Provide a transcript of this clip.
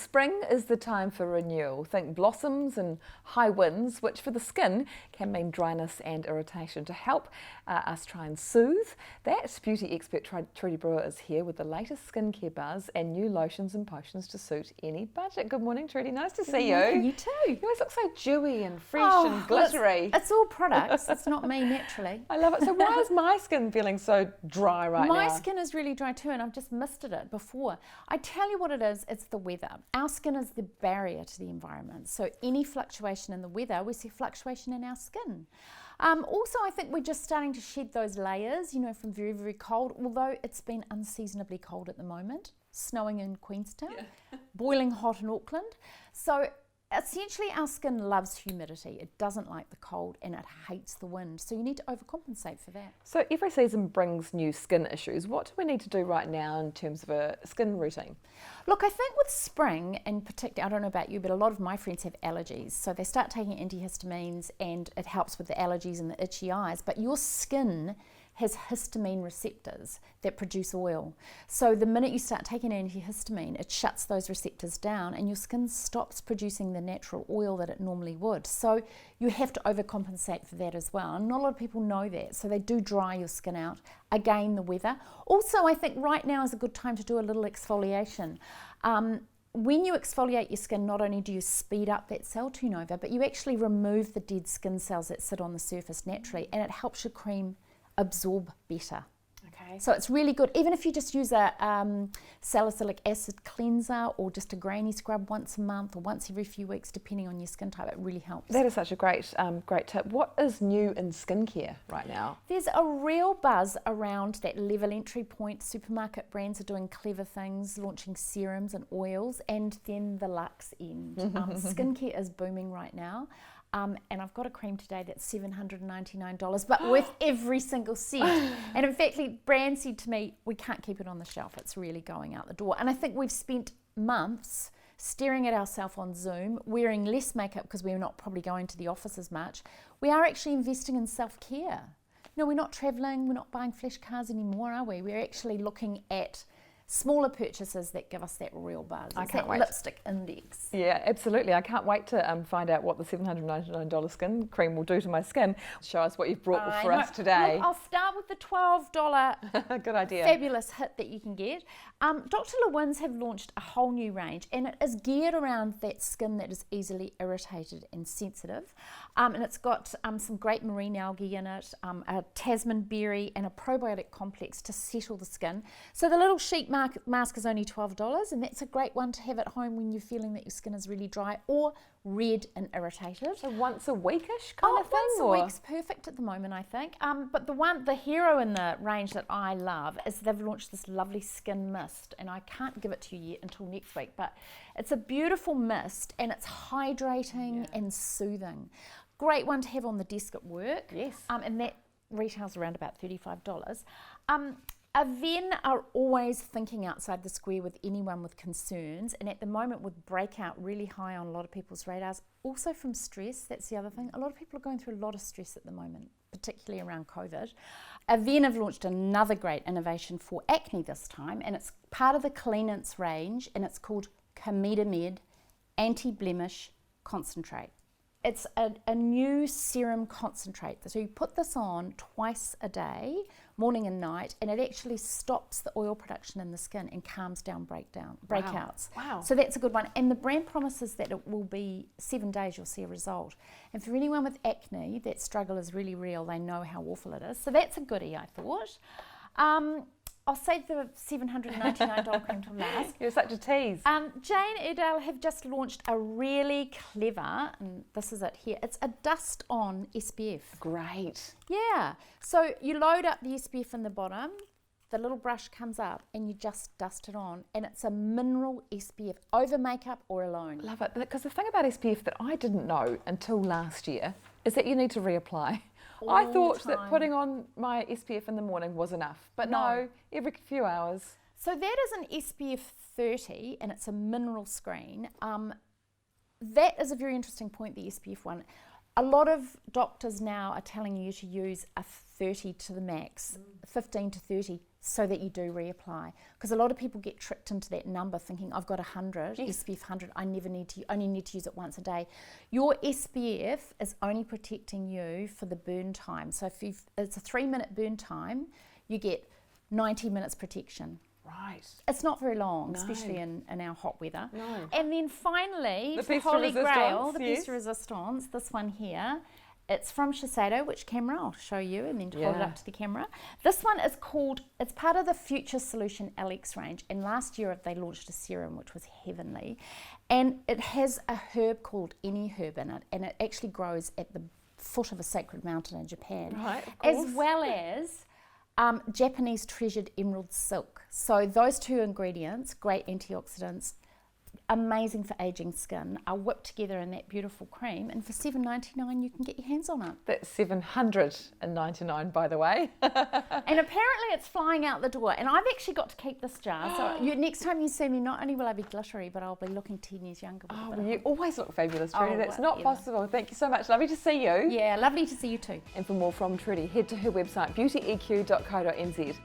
spring is the time for renewal. Think blossoms and high winds, which for the skin can mean dryness and irritation. To help us try and soothe that, beauty expert Trudy Brewer is here with the latest skincare buzz and new lotions and potions to suit any budget. Good morning, Trudy. Nice to see you. You too. You always look so dewy and fresh and glittery. It's all products. It's not me naturally. I love it. So why is my skin feeling so dry right now? My skin is really dry too, and I've just misted it before. I tell you what it is, it's the weather. Our skin is the barrier to the environment. So any fluctuation in the weather, we see fluctuation in our skin. Also, I think we're just starting to shed those layers, you know, from very, very cold, although it's been unseasonably cold at the moment, snowing in Queenstown, boiling hot in Auckland. So essentially our skin loves humidity. It doesn't like the cold and it hates the wind. So you need to overcompensate for that. So every season brings new skin issues. What do we need to do right now in terms of a skin routine? Look, I think with spring in particular, I don't know about you, but a lot of my friends have allergies. So they start taking antihistamines and it helps with the allergies and the itchy eyes. But your skin has histamine receptors that produce oil. So the minute you start taking antihistamine, it shuts those receptors down and your skin stops producing the natural oil that it normally would. So you have to overcompensate for that as well. And not a lot of people know that. So they do dry your skin out. Again, the weather. Also, I think right now is a good time to do a little exfoliation. When you exfoliate your skin, not only do you speed up that cell turnover, but you actually remove the dead skin cells that sit on the surface naturally, and it helps your cream absorb better. Okay. So it's really good, even if you just use a salicylic acid cleanser or just a grainy scrub once a month or once every few weeks, depending on your skin type, it really helps. That is such a great tip. What is new in skincare right now? There's a real buzz around that level entry point. Supermarket brands are doing clever things, launching serums and oils, and then the luxe end. Skincare is booming right now. And I've got a cream today that's $799, but worth every single cent. And in fact, the brand said to me, we can't keep it on the shelf. It's really going out the door. And I think we've spent months staring at ourselves on Zoom, wearing less makeup because we're not probably going to the office as much. We are actually investing in self-care. No, we're not traveling, we're not buying flash cars anymore, are we? We're actually looking at smaller purchases that give us that real buzz. I it's can't that wait. Lipstick index. Yeah, absolutely. I can't wait to find out what the $799 skin cream will do to my skin. Show us what you've brought for us today. Look, I'll start with the $12 Good idea. fabulous hit that you can get. Dr. Lewin's have launched a whole new range, and it is geared around that skin that is easily irritated and sensitive. And it's got some great marine algae in it, a Tasman berry and a probiotic complex to settle the skin. So the little sheet mask is only $12, and that's a great one to have at home when you're feeling that your skin is really dry or red and irritated. So once a weekish kind of thing? Once a week's perfect at the moment, I think. But the hero in the range that I love is they've launched this lovely skin mist, and I can't give it to you yet until next week, but it's a beautiful mist and it's hydrating and soothing. Great one to have on the desk at work. Yes. And that retails around about $35. Aven are always thinking outside the square with anyone with concerns, and at the moment with breakout really high on a lot of people's radars, also from stress. That's the other thing. A lot of people are going through a lot of stress at the moment, particularly around COVID. Aven have launched another great innovation for acne this time, and it's part of the Cleanance range, and it's called Comeda Med Anti-Blemish Concentrate. It's a new serum concentrate. So you put this on twice a day, morning and night, and it actually stops the oil production in the skin and calms down breakouts. Wow. So that's a good one. And the brand promises that it will be 7 days you'll see a result. And for anyone with acne, that struggle is really real. They know how awful it is. So that's a goodie, I thought. I'll save the $799 cream till last. You're such a tease. Jane Iredale have just launched a really clever, and this is it here, it's a dust-on SPF. Great. Yeah, so you load up the SPF in the bottom, the little brush comes up and you just dust it on, and it's a mineral SPF, over makeup or alone. Love it. Because the thing about SPF that I didn't know until last year is that you need to reapply. I thought that putting on my SPF in the morning was enough, but no, every few hours. So that is an SPF 30, and it's a mineral screen. That is a very interesting point, the SPF one. A lot of doctors now are telling you to use a 30 to the max, 15 to 30. so that you do reapply. Because a lot of people get tricked into that number thinking, I've got 100, Yes. SPF 100, I only need to use it once a day. Your SPF is only protecting you for the burn time. So if it's a 3-minute burn time, you get 90 minutes protection. Right. It's not very long, No. especially in our hot weather. No. And then finally, The the piece de Holy Grail, resistance, the yes. piece de resistance, this one here. It's from Shiseido, which camera I'll show you and then hold it Yeah. up to the camera. This one is called, it's part of the Future Solution LX range, and last year they launched a serum which was heavenly, and it has a herb called Any Herb in it, and it actually grows at the foot of a sacred mountain in Japan, Right, of as course. well as Japanese treasured emerald silk. So those two ingredients, great antioxidants, amazing for aging skin, are whipped together in that beautiful cream, and for $7.99 you can get your hands on it. That's $799, by the way. And apparently it's flying out the door, and I've actually got to keep this jar, so next time you see me, not only will I be glittery, but I'll be looking 10 years younger. With a Oh, bit well, of you always look fabulous, Trudy. Oh, That's not whatever. possible. Thank you so much. Lovely to see you. Yeah, lovely to see you too. And for more from Trudy, head to her website beautyeq.co.nz.